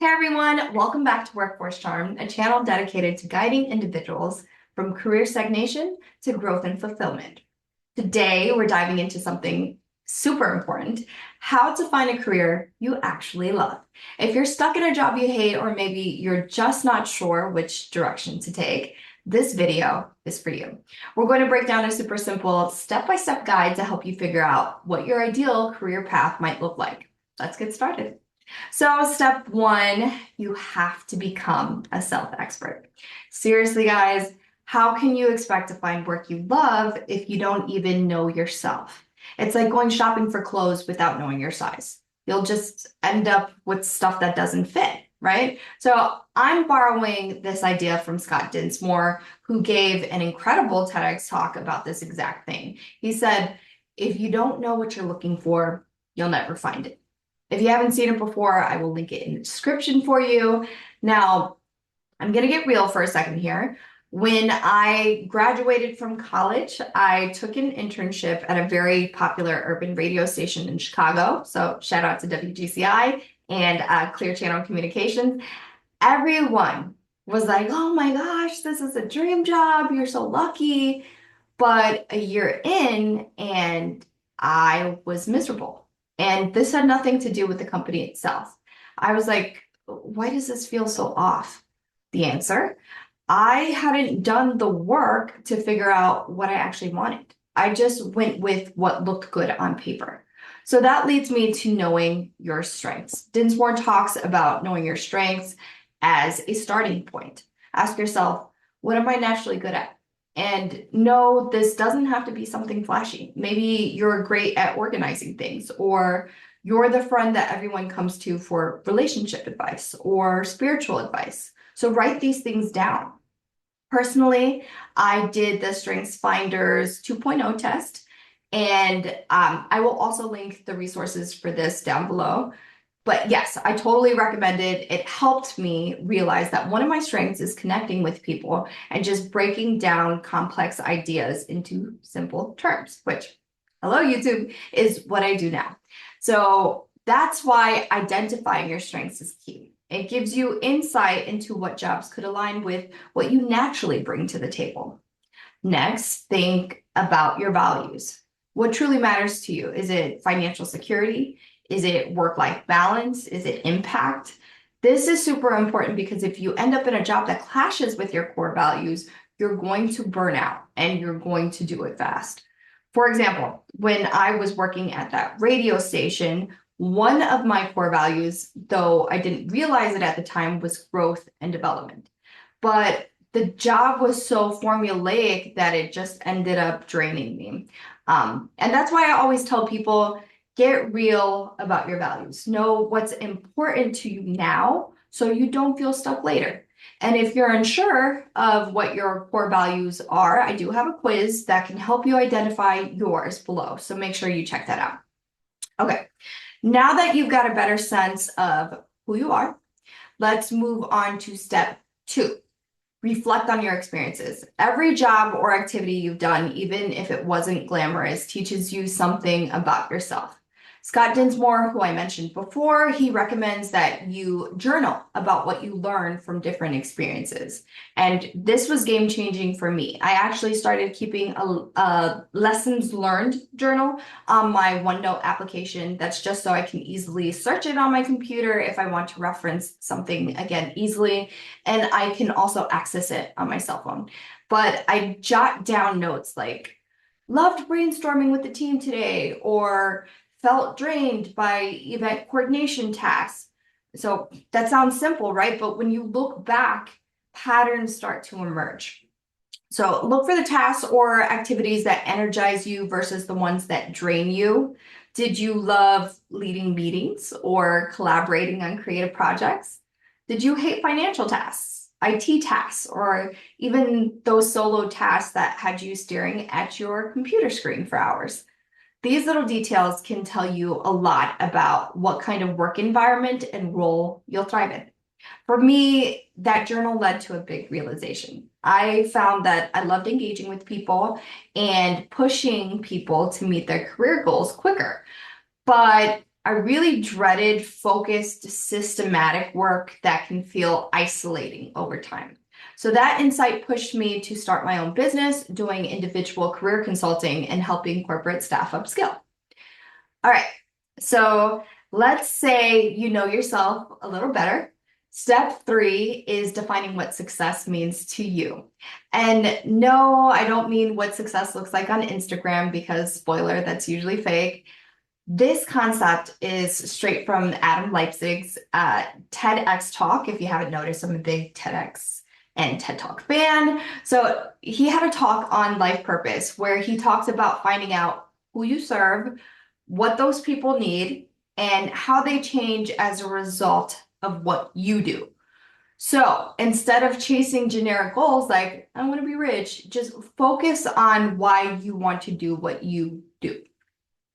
Hey everyone, welcome back to Workforce Charm, a channel dedicated to guiding individuals from career stagnation to growth and fulfillment. Today, we're diving into something super important, how to find a career you actually love. If you're stuck in a job you hate, or maybe you're just not sure which direction to take, this video is for you. We're going to break down a super simple step-by-step guide to help you figure out what your ideal career path might look like. Let's get started. So step one, you have to become a self-expert. Seriously, guys, how can you expect to find work you love if you don't even know yourself? It's like going shopping for clothes without knowing your size. You'll just end up with stuff that doesn't fit, right? So I'm borrowing this idea from Scott Dinsmore, who gave an incredible TEDx talk about this exact thing. He said, if you don't know what you're looking for, you'll never find it. If you haven't seen it before, I will link it in the description for you. Now, I'm going to get real for a second here. When I graduated from college, I took an internship at a very popular urban radio station in Chicago. So shout out to WGCI and Clear Channel Communications. Everyone was like, oh my gosh, this is a dream job. You're so lucky. But a year in, and I was miserable. And this had nothing to do with the company itself. I was like, why does this feel so off? The answer, I hadn't done the work to figure out what I actually wanted. I just went with what looked good on paper. So that leads me to knowing your strengths. Dinsmore talks about knowing your strengths as a starting point. Ask yourself, what am I naturally good at? And no, this doesn't have to be something flashy. Maybe you're great at organizing things, or you're the friend that everyone comes to for relationship advice or spiritual advice. So write these things down. Personally, I did the Strengths Finders 2.0 test, and I will also link the resources for this down below. But yes, I totally recommend it. It helped me realize that one of my strengths is connecting with people and just breaking down complex ideas into simple terms, which, hello, YouTube, is what I do now. So that's why identifying your strengths is key. It gives you insight into what jobs could align with what you naturally bring to the table. Next, think about your values. What truly matters to you? Is it financial security? Is it work-life balance? Is it impact? This is super important because if you end up in a job that clashes with your core values, you're going to burn out and you're going to do it fast. For example, when I was working at that radio station, one of my core values, though I didn't realize it at the time, was growth and development. But the job was so formulaic that it just ended up draining me. And that's why I always tell people, get real about your values. Know what's important to you now so you don't feel stuck later. And if you're unsure of what your core values are, I do have a quiz that can help you identify yours below. So make sure you check that out. Okay, now that you've got a better sense of who you are, let's move on to step two. Reflect on your experiences. Every job or activity you've done, even if it wasn't glamorous, teaches you something about yourself. Scott Dinsmore, who I mentioned before, he recommends that you journal about what you learned from different experiences. And this was game-changing for me. I actually started keeping a lessons learned journal on my OneNote application. That's just so I can easily search it on my computer if I want to reference something again easily. And I can also access it on my cell phone. But I jot down notes like, loved brainstorming with the team today, or felt drained by event coordination tasks. So that sounds simple, right? But when you look back, patterns start to emerge. So look for the tasks or activities that energize you versus the ones that drain you. Did you love leading meetings or collaborating on creative projects? Did you hate financial tasks, IT tasks, or even those solo tasks that had you staring at your computer screen for hours? These little details can tell you a lot about what kind of work environment and role you'll thrive in. For me, that journal led to a big realization. I found that I loved engaging with people and pushing people to meet their career goals quicker. But I really dreaded focused, systematic work that can feel isolating over time. So that insight pushed me to start my own business, doing individual career consulting and helping corporate staff upskill. All right, so let's say you know yourself a little better. Step three is defining what success means to you. And no, I don't mean what success looks like on Instagram because, spoiler, that's usually fake. This concept is straight from Adam Leipzig's TEDx talk. If you haven't noticed, I'm a big TEDx and TED Talk fan. So he had a talk on life purpose where he talks about finding out who you serve, what those people need, and how they change as a result of what you do. So instead of chasing generic goals like, I want to be rich, just focus on why you want to do what you do.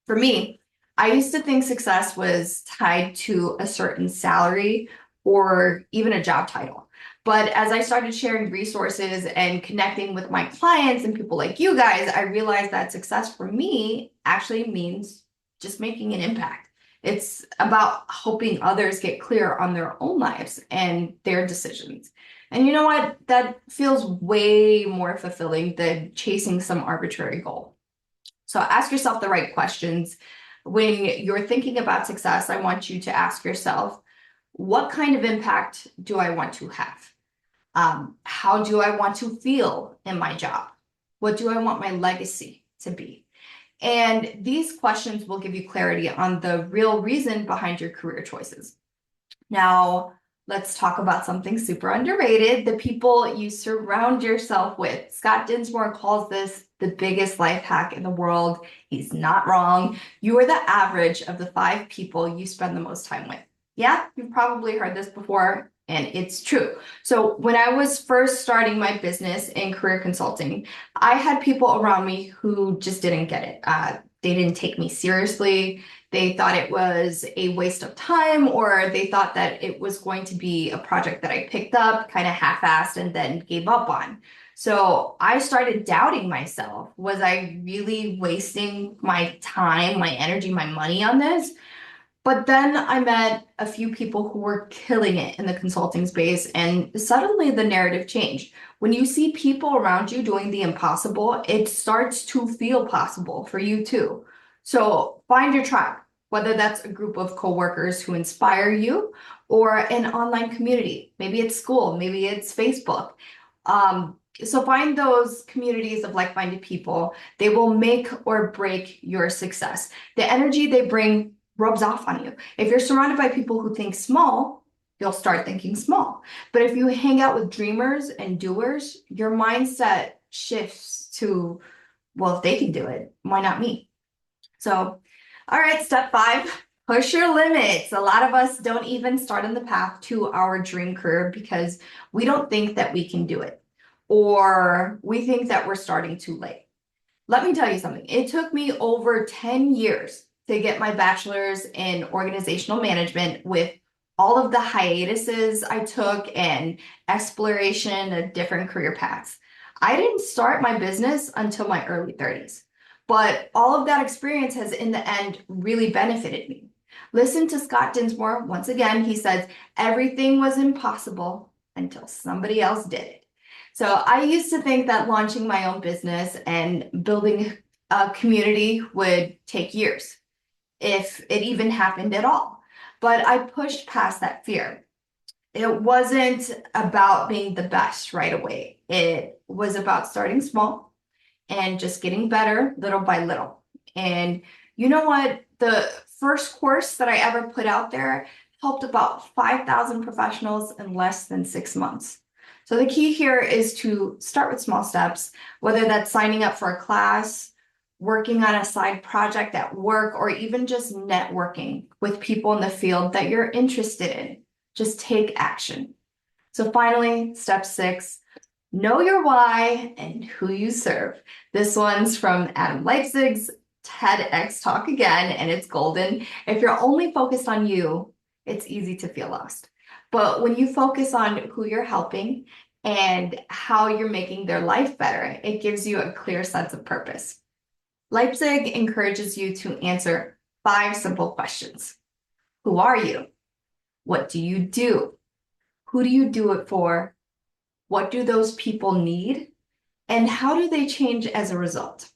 For me, I used to think success was tied to a certain salary or even a job title. But as I started sharing resources and connecting with my clients and people like you guys, I realized that success for me actually means just making an impact. It's about helping others get clear on their own lives and their decisions. And you know what? That feels way more fulfilling than chasing some arbitrary goal. So ask yourself the right questions. When you're thinking about success, I want you to ask yourself, what kind of impact do I want to have? How do I want to feel in my job? What do I want my legacy to be? And these questions will give you clarity on the real reason behind your career choices. Now, let's talk about something super underrated, the people you surround yourself with. Scott Dinsmore calls this the biggest life hack in the world. He's not wrong. You are the average of the 5 people you spend the most time with. Yeah, you've probably heard this before, and it's true. So when I was first starting my business in career consulting, I had people around me who just didn't get it. They didn't take me seriously. They thought it was a waste of time, or they thought that it was going to be a project that I picked up, kind of half-assed, and then gave up on. So I started doubting myself. Was I really wasting my time, my energy, my money on this? But then I met a few people who were killing it in the consulting space, and suddenly the narrative changed. When you see people around you doing the impossible, it starts to feel possible for you too. So find your tribe, whether that's a group of coworkers who inspire you or an online community. Maybe it's school, maybe it's Facebook. So find those communities of like-minded people. They will make or break your success. The energy they bring rubs off on you. If you're surrounded by people who think small, you'll start thinking small. But if you hang out with dreamers and doers, your mindset shifts to, well, if they can do it, why not me? So, all right, step 5, push your limits. A lot of us don't even start on the path to our dream career because we don't think that we can do it, or we think that we're starting too late. Let me tell you something. It took me over 10 years to get my bachelor's in organizational management with all of the hiatuses I took and exploration of different career paths. I didn't start my business until my early 30s, but all of that experience has in the end really benefited me. Listen to Scott Dinsmore. Once again, he says, everything was impossible until somebody else did it. So I used to think that launching my own business and building a community would take years, if it even happened at all. But I pushed past that fear. It wasn't about being the best right away. It was about starting small and just getting better little by little. And you know what? The first course that I ever put out there helped about 5,000 professionals in less than 6 months. So the key here is to start with small steps, whether that's signing up for a class, working on a side project at work, or even just networking with people in the field that you're interested in. Just take action. So finally, step 6, know your why and who you serve. This one's from Adam Leipzig's TEDx talk again, and it's golden. If you're only focused on you, it's easy to feel lost. But when you focus on who you're helping and how you're making their life better, it gives you a clear sense of purpose. Leipzig encourages you to answer 5 simple questions. Who are you? What do you do? Who do you do it for? What do those people need? And how do they change as a result?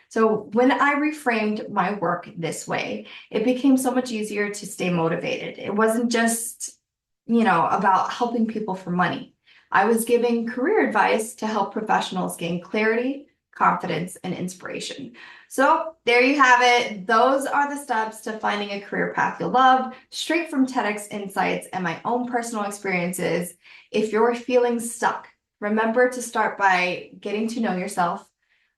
So when I reframed my work this way, it became so much easier to stay motivated. It wasn't just, about helping people for money. I was giving career advice to help professionals gain clarity, confidence, and inspiration. So there you have it. Those are the steps to finding a career path you'll love, straight from TEDx insights and my own personal experiences. If you're feeling stuck, remember to start by getting to know yourself,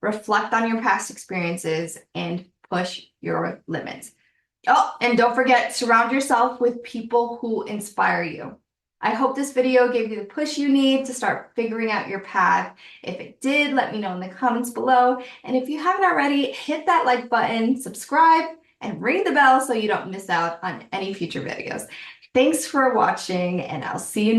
reflect on your past experiences, and push your limits. Oh, and don't forget, surround yourself with people who inspire you. I hope this video gave you the push you need to start figuring out your path. If it did, let me know in the comments below. And if you haven't already, hit that like button, subscribe, and ring the bell so you don't miss out on any future videos. Thanks for watching, and I'll see you next time.